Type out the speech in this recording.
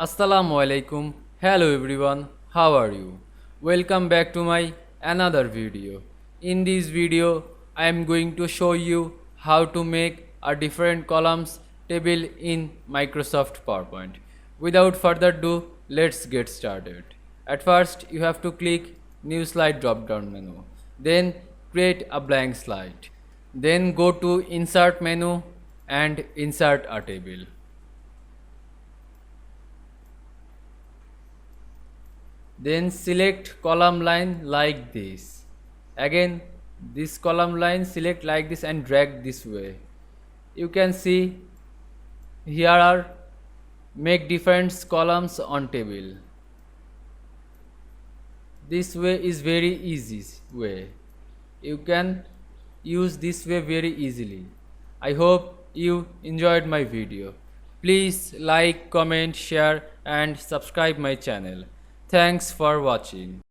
Assalamu Walaikum. Hello everyone. How are you? Welcome back to my another video. In this video, I am going to show you how to make a different columns table in Microsoft PowerPoint. Without further ado, let's get started. At first, you have to click New Slide drop down menu. Then create a blank slide. Then go to Insert menu and insert a table. Then select column line like this. Again, this column line select like this and drag this way. You can see here are make different columns on table. This way is very easy way. You can use this way very easily. I hope you enjoyed my video. Please like, comment, share and subscribe my channel. Thanks for watching.